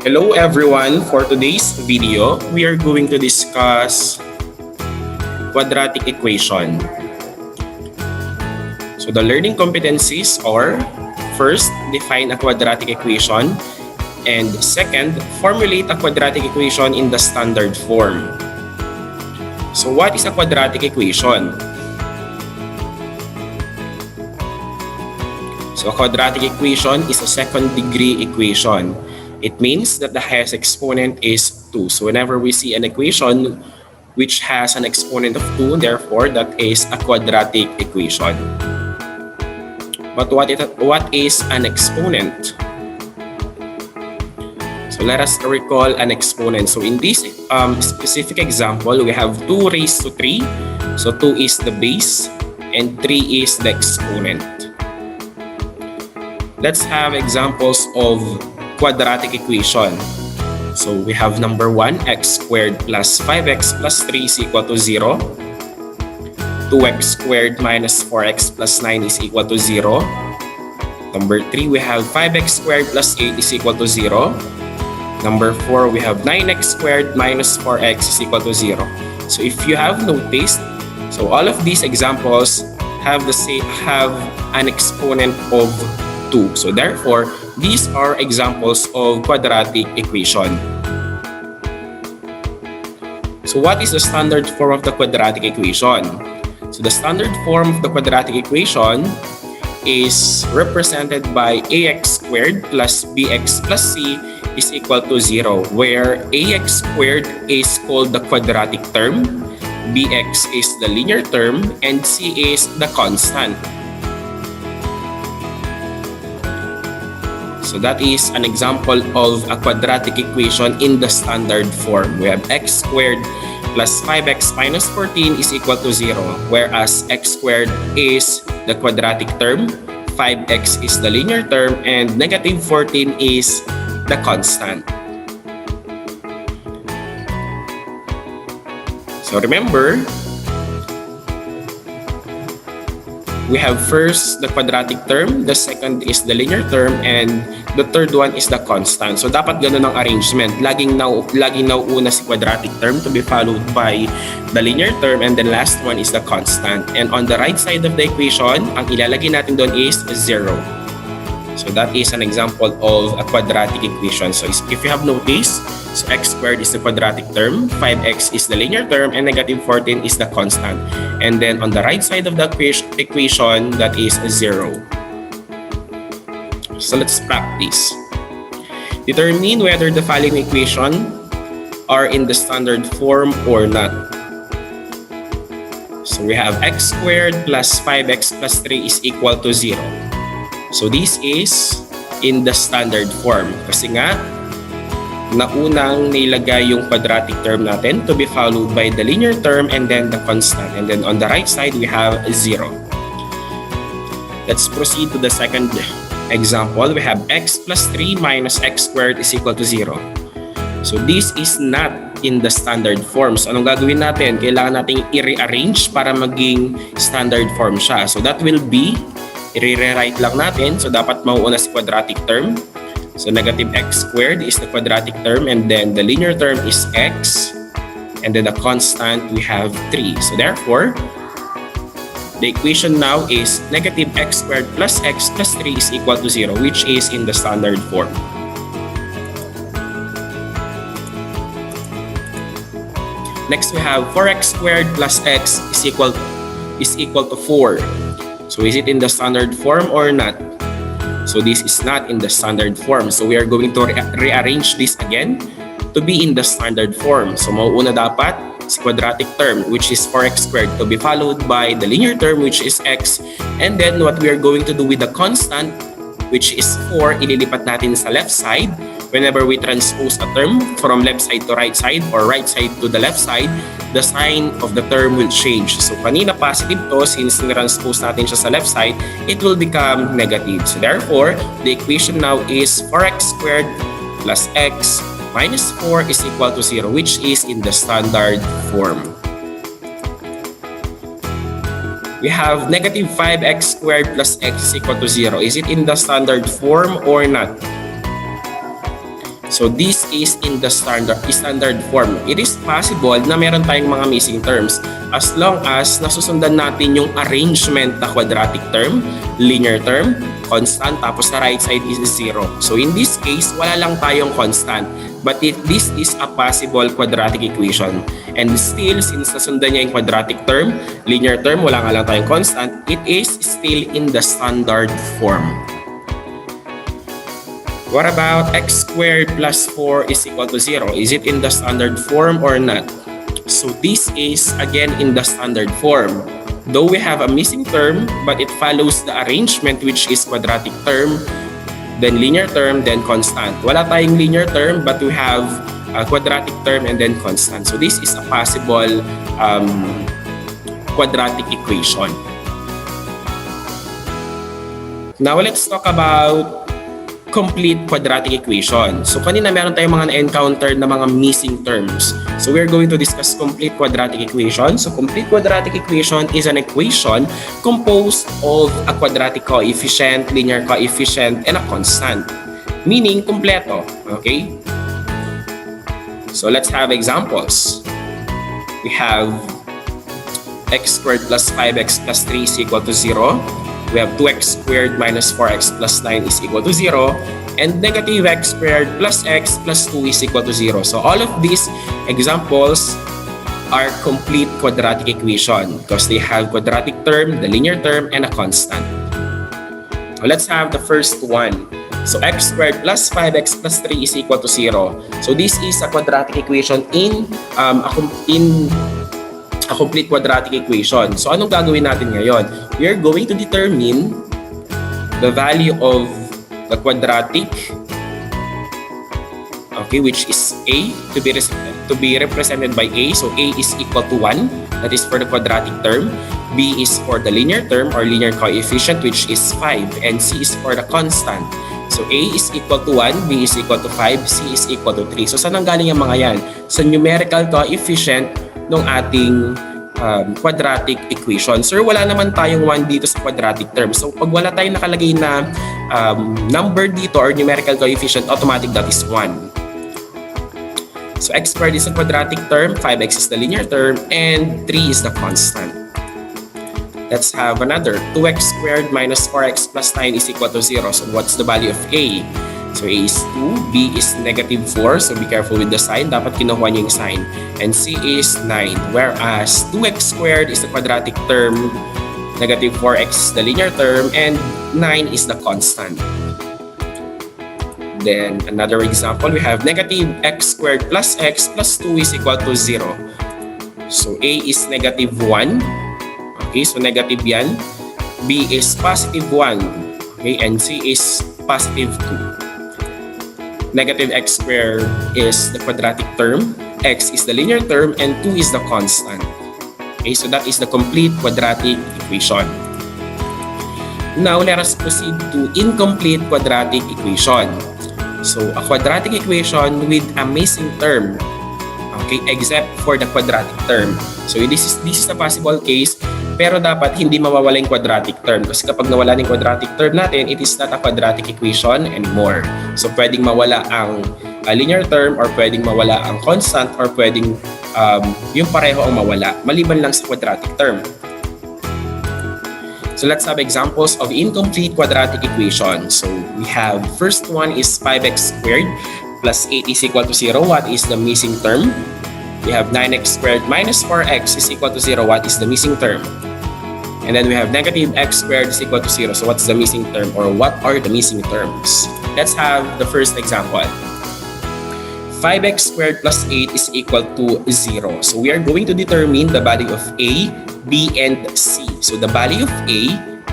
Hello everyone, for today's video, we are going to discuss quadratic equation. So the learning competencies are: first, define a quadratic equation, and second, formulate a quadratic equation in the standard form. So what is a quadratic equation? So a quadratic equation is a second degree equation. It means that the highest exponent is 2. So whenever we see an equation which has an exponent of 2, therefore that is a quadratic equation. But what is an exponent? So let us recall an exponent. So in this specific example, we have 2 raised to 3. So 2 is the base and 3 is the exponent. Let's have examples of quadratic equation. So we have number 1, x squared plus 5x plus 3 is equal to 0. 2x squared minus 4x plus 9 is equal to 0. Number 3, we have 5x squared plus 8 is equal to 0. Number 4, we have 9x squared minus 4x is equal to 0. So if you have noticed, so all of these examples have an exponent of 2. So therefore, these are examples of quadratic equation. So what is the standard form of the quadratic equation? So the standard form of the quadratic equation is represented by ax squared plus bx plus c is equal to 0, where ax squared is called the quadratic term, bx is the linear term, and c is the constant. So that is an example of a quadratic equation in the standard form. We have x squared plus 5x minus 14 is equal to 0, whereas x squared is the quadratic term, 5x is the linear term, and negative 14 is the constant. So remember, we have first the quadratic term, the second is the linear term, and the third one is the constant. So dapat ganun ang arrangement. Laging nauuna si quadratic term to be followed by the linear term, and the last one is the constant. And on the right side of the equation, ang ilalagay natin doon is 0. So that is an example of a quadratic equation. So if you have noticed, so x squared is the quadratic term, 5x is the linear term, and negative 14 is the constant. And then on the right side of the equation, that is 0. So let's practice. Determine whether the following equation are in the standard form or not. So we have x squared plus 5x plus 3 is equal to 0. So this is in the standard form. Kasi nga, naunang nilagay yung quadratic term natin to be followed by the linear term and then the constant. And then on the right side, we have 0. Let's proceed to the second example. We have x plus 3 minus x squared is equal to 0. So this is not in the standard form. So anong gagawin natin? Kailangan natin i-rearrange para maging standard form siya. So that will be, i-rewrite lang natin. So dapat mauuna si quadratic term. So negative x squared is the quadratic term, and then the linear term is x, and then the constant we have 3. So therefore, the equation now is negative x squared plus x plus 3 is equal to 0, which is in the standard form. Next, we have 4x squared plus x is equal to 4. So is it in the standard form or not? So this is not in the standard form. So we are going to rearrange this again to be in the standard form. So mauuna dapat si quadratic term, which is 4x squared, to be followed by the linear term, which is x. And then what we are going to do with the constant, which is 4, ililipat natin sa left side. Whenever we transpose a term from left side to right side or right side to the left side, the sign of the term will change. So kanina positive to, since transpose natin siya sa left side, it will become negative. So therefore, the equation now is 4x squared plus x minus 4 is equal to 0, which is in the standard form. We have negative 5x squared plus x is equal to 0. Is it in the standard form or not? So this is in the standard form. It is possible na meron tayong mga missing terms as long as nasusundan natin yung arrangement na quadratic term, linear term, constant, tapos sa right side is 0. So in this case, wala lang tayong constant. But this is a possible quadratic equation. And still, since nasundan niya yung quadratic term, linear term, wala nga lang tayong constant, it is still in the standard form. What about x squared plus 4 is equal to 0? Is it in the standard form or not? So this is again in the standard form. Though we have a missing term, but it follows the arrangement which is quadratic term, then linear term, then constant. Wala tayong linear term, but we have a quadratic term and then constant. So this is a possible quadratic equation. Now let's talk about complete quadratic equation. So kanina meron tayong mga na-encounter na mga missing terms. So we're going to discuss complete quadratic equation. So complete quadratic equation is an equation composed of a quadratic coefficient, linear coefficient, and a constant. Meaning, kumpleto. Okay? So let's have examples. We have x squared plus 5x plus 3 is equal to 0. We have 2x squared minus 4x plus 9 is equal to 0. And negative x squared plus x plus 2 is equal to 0. So all of these examples are complete quadratic equation because they have quadratic term, the linear term, and a constant. So let's have the first one. So x squared plus 5x plus 3 is equal to 0. So this is a quadratic equation in a complete quadratic equation. So anong gagawin natin ngayon? We are going to determine the value of the quadratic, okay, which is a to be represented by a. So a is equal to 1, that is for the quadratic term. B is for the linear term or linear coefficient, which is 5, and c is for the constant. So a is equal to 1, b is equal to 5, c is equal to 3. So saan ang galing yung mga yan? Sa numerical coefficient ng ating quadratic equation. Sir, wala naman tayong 1 dito sa quadratic term. So pag wala tayong nakalagay na number dito or numerical coefficient, automatic that is 1. So x squared is a quadratic term, 5x is the linear term, and 3 is the constant. Let's have another. 2x squared minus 4x plus 9 is equal to 0. So what's the value of a? So a is 2, b is negative 4, so be careful with the sign, dapat kinuha niyo yung sign. And c is 9, whereas 2x squared is the quadratic term, negative 4x is the linear term, and 9 is the constant. Then another example, we have negative x squared plus x plus 2 is equal to 0. So a is negative 1, okay, so negative yan. B is positive 1, okay, and c is positive 2. Negative x squared is the quadratic term, x is the linear term, and 2 is the constant. Okay, so that is the complete quadratic equation. Now, let us proceed to incomplete quadratic equation. So, a quadratic equation with a missing term, okay, except for the quadratic term. So, this is a possible case, pero dapat hindi mawawala yung quadratic term. Kasi kapag nawala yung quadratic term natin, it is not a quadratic equation anymore. So, pwedeng mawala ang linear term or pwedeng mawala ang constant or pwedeng yung pareho ang mawala. Maliban lang sa quadratic term. So, let's have examples of incomplete quadratic equation. So, we have first one is 5x squared plus 8 is equal to 0. What is the missing term? We have 9x squared minus 4x is equal to 0. What is the missing term? And then we have negative x squared is equal to 0. So what's the missing term or what are the missing terms? Let's have the first example. 5x squared plus 8 is equal to 0. So we are going to determine the value of a, b, and c. So the value of a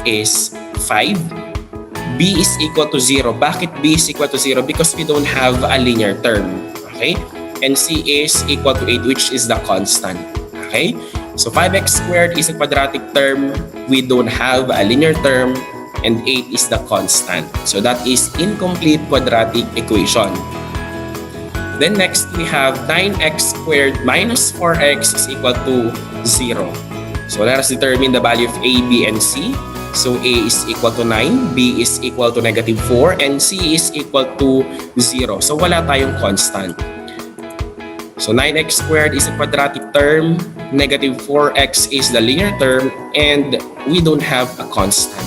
is 5. B is equal to 0. Bakit b is equal to 0? Because we don't have a linear term. Okay? And c is equal to 8, which is the constant. Okay? So 5x squared is a quadratic term. We don't have a linear term. And 8 is the constant. So that is incomplete quadratic equation. Then next, we have 9x squared minus 4x is equal to 0. So let us determine the value of a, b, and c. So A is equal to 9, B is equal to negative 4, and C is equal to 0. So wala tayong constant. So 9x squared is a quadratic term, negative 4x is the linear term, and we don't have a constant.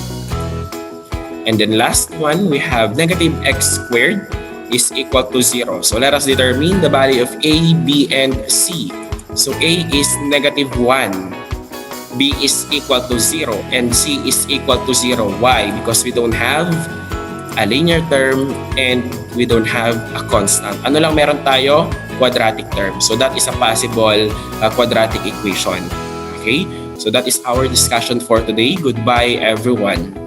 And then last one, we have negative x squared is equal to 0. So let us determine the value of A, B, and C. So A is negative 1. B is equal to 0 and C is equal to 0. Why? Because we don't have a linear term and we don't have a constant. Ano lang meron tayo? Quadratic term. So that is a possible quadratic equation. Okay? So that is our discussion for today. Goodbye everyone.